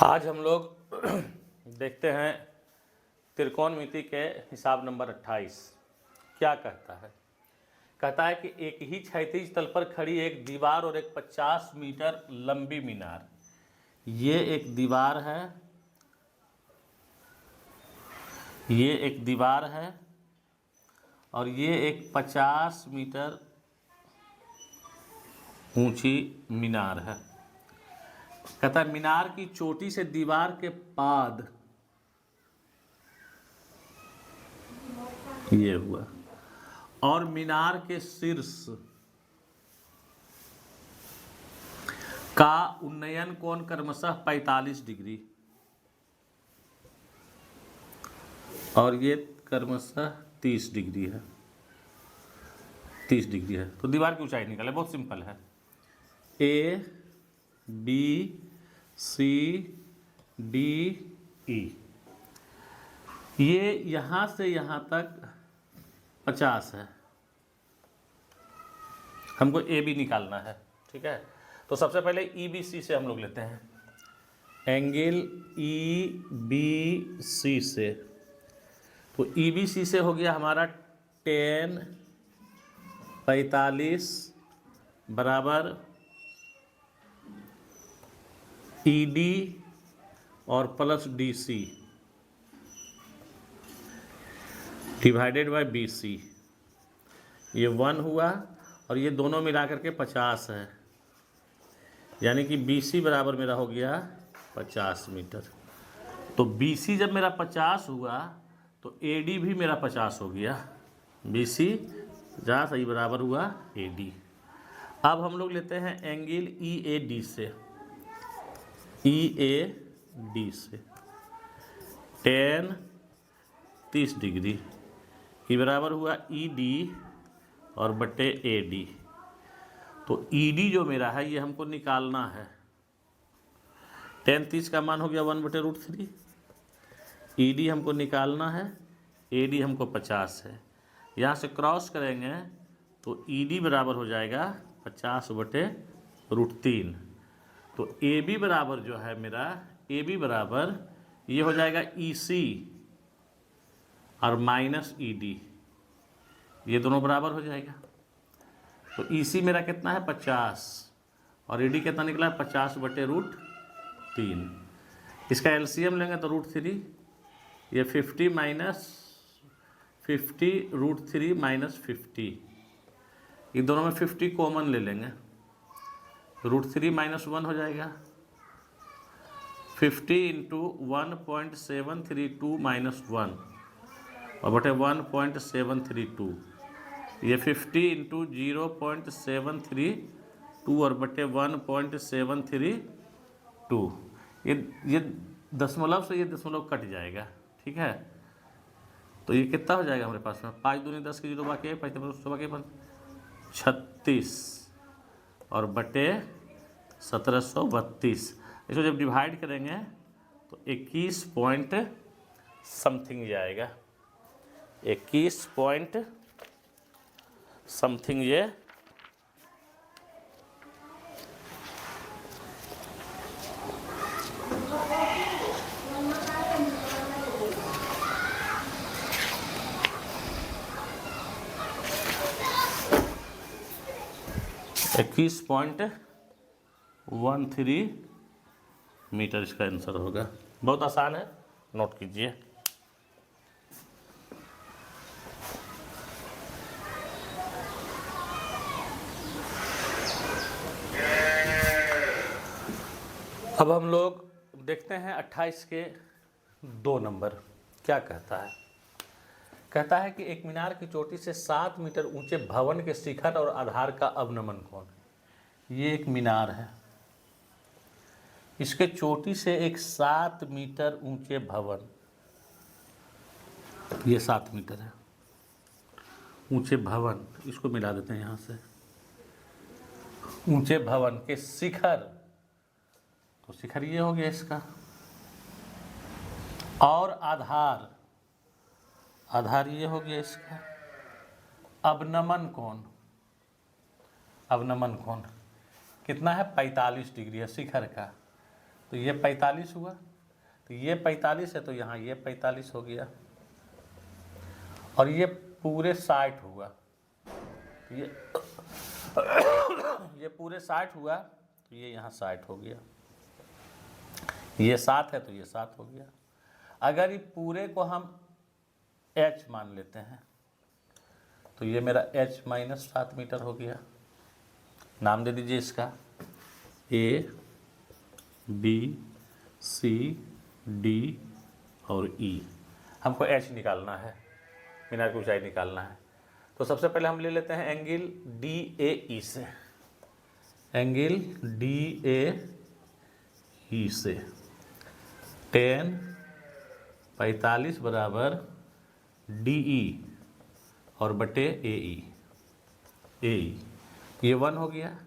आज हम लोग देखते हैं त्रिकोणमिति के हिसाब नंबर 28 क्या कहता है। कहता है कि एक ही क्षैतिज तल पर खड़ी एक दीवार और एक 50 मीटर लंबी मीनार। ये एक दीवार है, ये एक दीवार है और ये एक 50 मीटर ऊंची मीनार है। कहता है मीनार की चोटी से दीवार के पाद ये हुआ और मीनार के शीर्ष का उन्नयन कोण क्रमशः 45 डिग्री और ये क्रमशः 30 डिग्री है। 30 डिग्री है तो दीवार की ऊंचाई निकाले। बहुत सिंपल है। A B C D E, ये यहाँ से यहाँ तक 50 है। हमको ए बी निकालना है, ठीक है। तो सबसे पहले ई बी सी से हम लोग लेते हैं। एंगल ई बी सी से, तो ई बी सी से हो गया हमारा 10 45 बराबर ई डी और plus D C divided by B C. ये 1 हुआ और ये दोनों मिला करके 50 है, यानी कि बी सी बराबर मेरा हो गया 50 मीटर। तो बी सी जब मेरा 50 हुआ तो ए डी भी मेरा 50 हो गया। बी सी जहाँ सही बराबर हुआ ए डी। अब हम लोग लेते हैं एंगल ई ए डी से। ई ए डी से 10 30 डिग्री की बराबर हुआ ई डी और बटे ए डी। तो ई डी जो मेरा है ये हमको निकालना है। 10 30 का मान हो गया 1/√3। ई डी हमको निकालना है, ए डी हमको 50 है। यहाँ से क्रॉस करेंगे तो ई डी बराबर हो जाएगा 50/√3। तो ए बी बराबर जो है मेरा, ए बी बराबर ये हो जाएगा ई सी और माइनस ई डी, ये दोनों बराबर हो जाएगा। तो ई सी मेरा कितना है 50 और ई डी कितना निकला है 50/√3। इसका एलसीएम लेंगे तो √3, ये 50 माइनस 50 √3 माइनस 50, ये दोनों में 50 कॉमन ले लेंगे। √3 माइनस 1 हो जाएगा। 50 इंटू 1.732 माइनस 1 और बटे 1.732, ये 50 इंटू 0.732 और बटे 1.732। ये दशमलव से ये दशमलव कट जाएगा, ठीक है। तो ये कितना हो जाएगा हमारे पास में 5 दूनी 10 के 0 बाकी है, 5 बाकी 36 और बटे 1732। इसको जब डिवाइड करेंगे तो 21 पॉइंट समथिंग जाएगा। 21 पॉइंट समथिंग ये .13 मीटर इसका आंसर होगा। बहुत आसान है, नोट कीजिए। अब हम लोग देखते हैं 28 के 2 नंबर क्या कहता है। कहता है कि एक मीनार की चोटी से 7 मीटर ऊंचे भवन के शिखर और आधार का अवनमन कोण। ये एक मीनार है, इसके चोटी से एक 7 मीटर ऊंचे भवन, ये 7 मीटर है ऊंचे भवन, इसको मिला देते हैं यहाँ से। ऊंचे भवन के शिखर, तो शिखर ये हो गया इसका, और आधार, आधार ये हो गया इसका। अवनमन कोण, अवनमन कोण कितना है 45 डिग्री है शिखर का। तो ये 45 हुआ, तो ये 45 है तो यहाँ ये 45 हो गया, और ये पूरे 60 हुआ, ये पूरे 60 हुआ, तो ये यहाँ 60 हो गया, ये 7 है तो ये 7 हो गया। अगर ये पूरे को हम h मान लेते हैं तो ये मेरा h माइनस 7 मीटर हो गया। नाम दे दीजिए इसका A, B, C, D और E। हमको h निकालना है, मीनार की ऊंचाई निकालना है। तो सबसे पहले हम ले लेते हैं एंगल DAE से, एंगल DAE से tan 45 बराबर DE और बटे AE, ये 1 हो गया,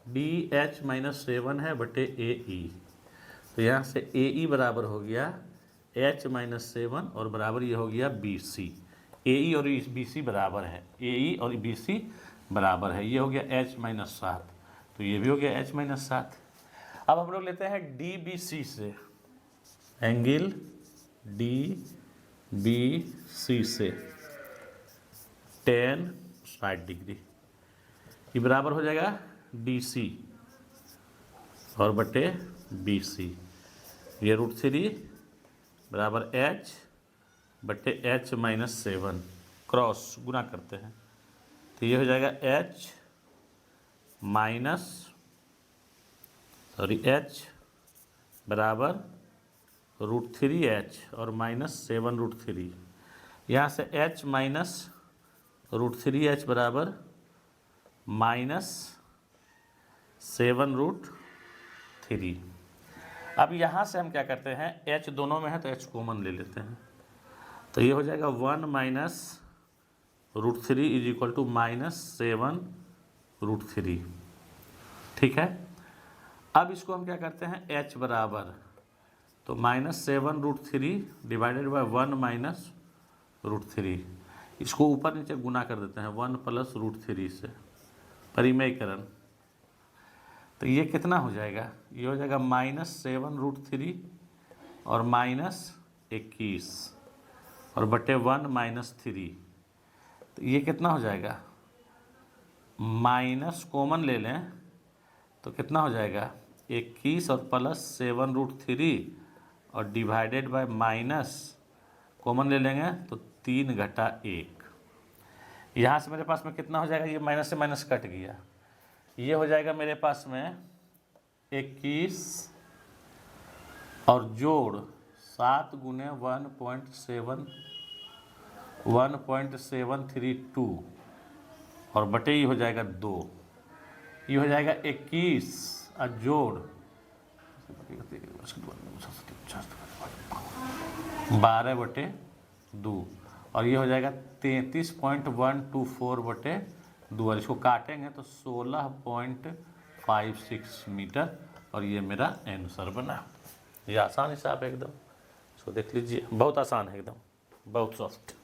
DH माइनस 7 है बटे AE, तो यहाँ से AE बराबर हो गया H माइनस 7 और बराबर ये हो गया BC। AE और BC बराबर है, AE और BC बराबर है, ये हो गया H माइनस 7, तो ये भी हो गया H माइनस 7। अब हम लोग लेते हैं DBC से, एंगल DBC से tan 60 डिग्री, ये बराबर हो जाएगा DC और बटे BC, ये √3 बराबर H बटे H माइनस 7, क्रॉस गुना करते हैं तो ये हो जाएगा H बराबर √3H और माइनस 7√3, यहाँ से H माइनस √3H बराबर माइनस 7√3। अब यहाँ से हम क्या करते हैं, H दोनों में है तो H कॉमन ले लेते हैं, तो ये हो जाएगा 1 minus √3 is equal to minus 7√3। ठीक है, अब इसको हम क्या करते हैं, H बराबर तो माइनस 7√3 डिवाइडेड बाय 1 माइनस √3, इसको ऊपर नीचे गुना कर देते हैं 1 प्लस √3 से, परिमेयकरण, तो ये कितना हो जाएगा, ये हो जाएगा माइनस 7√3 और माइनस 21 और बटे 1 माइनस 3, तो ये कितना हो जाएगा, माइनस कॉमन ले लें तो कितना हो जाएगा 21 और प्लस 7√3 और डिवाइडेड बाय माइनस कॉमन ले लेंगे तो 3 घटा 1, यहाँ से मेरे पास में कितना हो जाएगा, ये माइनस से माइनस कट गया, ये हो जाएगा मेरे पास में 21 और जोड़ 7 गुने 1.732 और बटे ये हो जाएगा 2, ये हो जाएगा 21 और जोड़ 12 बटे 2 और ये हो जाएगा 33.124 बटे 2 और इसको काटेंगे तो 16.56 मीटर और ये मेरा आंसर बना। ये आसान हिसाब है एकदम, इसको देख लीजिए, बहुत आसान है एकदम, बहुत सॉफ्ट।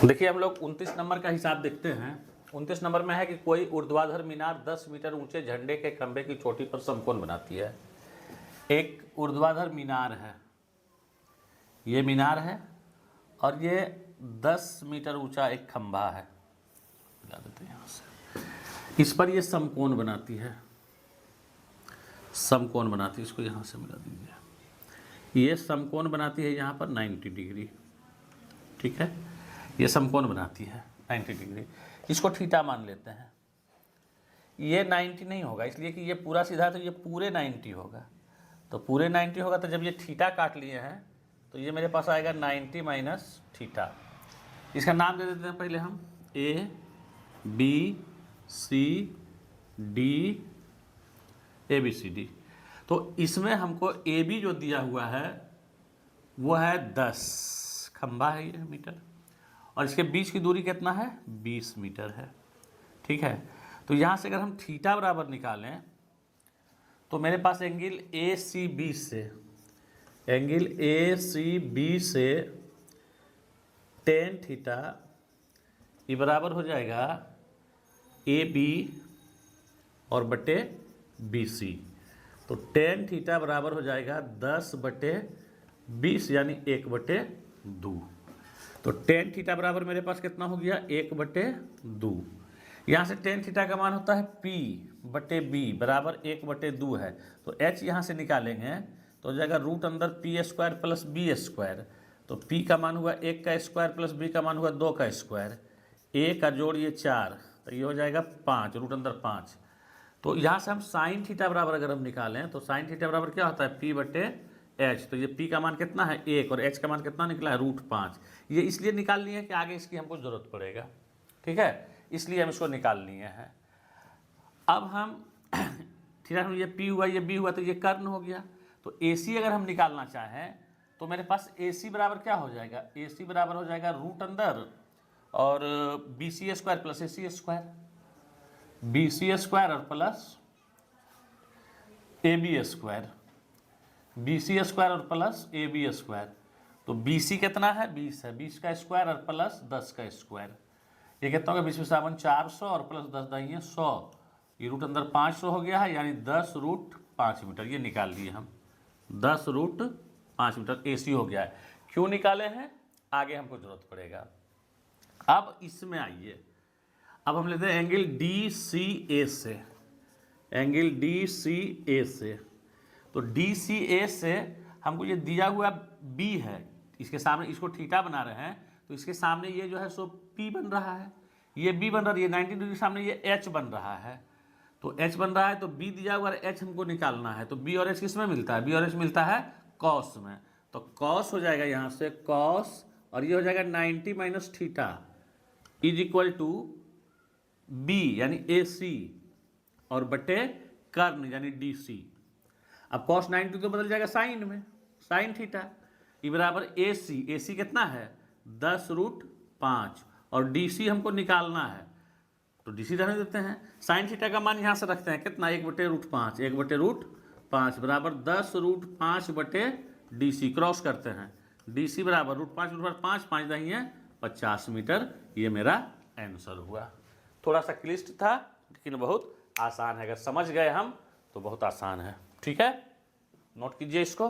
देखिए हम लोग 29 नंबर का हिसाब देखते हैं। 29 नंबर में है कि कोई ऊर्ध्वाधर मीनार 10 मीटर ऊंचे झंडे के खंभे की चोटी पर समकोण बनाती है। एक ऊर्ध्वाधर मीनार है, ये मीनार है और ये 10 मीटर ऊंचा एक खंभा है, मिला देते हैं यहाँ से, इस पर ये समकोण बनाती है, समकोण बनाती है, इसको यहाँ से मिला दीजिए, ये समकोण बनाती है यहाँ पर 90 डिग्री। ठीक है, ये समकोण बनाती है 90 डिग्री, इसको थीटा मान लेते हैं। ये 90 नहीं होगा इसलिए कि ये पूरा सीधा, तो ये पूरे 90 होगा, तो पूरे 90 होगा, तो जब ये थीटा काट लिए हैं तो ये मेरे पास आएगा 90 माइनस थीटा। इसका नाम दे देते हैं पहले हम A B C D ABCD। तो इसमें हमको AB जो दिया हुआ है वो है 10 खंभा है ये मीटर, और इसके बीच की दूरी कितना है 20 मीटर है। ठीक है, तो यहाँ से अगर हम थीटा बराबर निकालें तो मेरे पास एंगल ACB से, एंगल ACB से tan थीटा ये बराबर हो जाएगा AB और बटे BC। तो टेन थीटा बराबर हो जाएगा 10/20 यानी 1/2। तो टेन थीटा बराबर मेरे पास कितना हो गया 1/2। यहाँ से टेन थीटा का मान होता है P/B बराबर 1/2 है। तो H यहाँ से निकालेंगे तो हो जाएगा रूट अंदर P² + B²। तो P का मान हुआ 1 का स्क्वायर प्लस B का मान हुआ 2 का स्क्वायर। A का जोड़ ये 4, तो ये हो जाएगा 5, रूट अंदर 5। तो यहाँ से हम साइन थीटा बराबर अगर हम निकालें तो साइन थीटा बराबर क्या होता है P/H। तो ये P का मान कितना है 1 और H का मान कितना निकला है √5। ये इसलिए निकालनी है कि आगे इसकी हमको ज़रूरत पड़ेगा, ठीक है, इसलिए हम इसको निकालनी है। अब हम थीटा में ये P हुआ ये B हुआ तो ये कर्ण हो गया। तो AC अगर हम निकालना चाहें तो मेरे पास AC बराबर क्या हो जाएगा, AC बराबर हो जाएगा रूट अंदर और BC² + AC², BC² और प्लस AB², BC² और प्लस AB²। तो BC कितना है 20 है, 20 का स्क्वायर और प्लस 10 का स्क्वायर। ये कितना होगा 20 में 7 400 और प्लस 10 दाइए 100। ये रूट अंदर 500 हो गया है यानी 10√5 मीटर। ये निकाल लिए हम 10√5 मीटर AC हो गया है। क्यों निकाले हैं आगे हमको जरूरत पड़ेगा। अब इसमें आइए, अब हम लेते हैं एंगल DCA से, एंगल DCA से। तो DCA से हमको ये दिया हुआ B है, इसके सामने इसको थीटा बना रहे हैं तो इसके सामने ये जो है सो P बन रहा है, ये B बन रहा है, ये 90 डिग्री सामने ये H बन रहा है। तो H बन रहा है तो B दिया हुआ है, H हमको निकालना है। तो B और H किस में मिलता है, B और H मिलता है कॉस में। तो कॉस हो जाएगा यहाँ से कॉस और ये हो जाएगा 90 - थीटा = B यानी AC और बटे कर्ण यानी DC। अब कॉस 90 तो बदल जाएगा साइन में, साइन थीटा। ये बराबर AC कितना है 10√5 और DC हमको निकालना है तो DC रहने देते हैं। साइन थीटा का मान यहाँ से रखते हैं कितना 1/√5, 1/√5 बराबर 10√5 DC क्रॉस करते हैं। DC बराबर √5 5 दाहिए 50 मीटर। ये मेरा आंसर हुआ। थोड़ा सा क्लिष्ट था लेकिन बहुत आसान है, अगर समझ गए हम तो बहुत आसान है, ठीक है। नोट कीजिए इसको।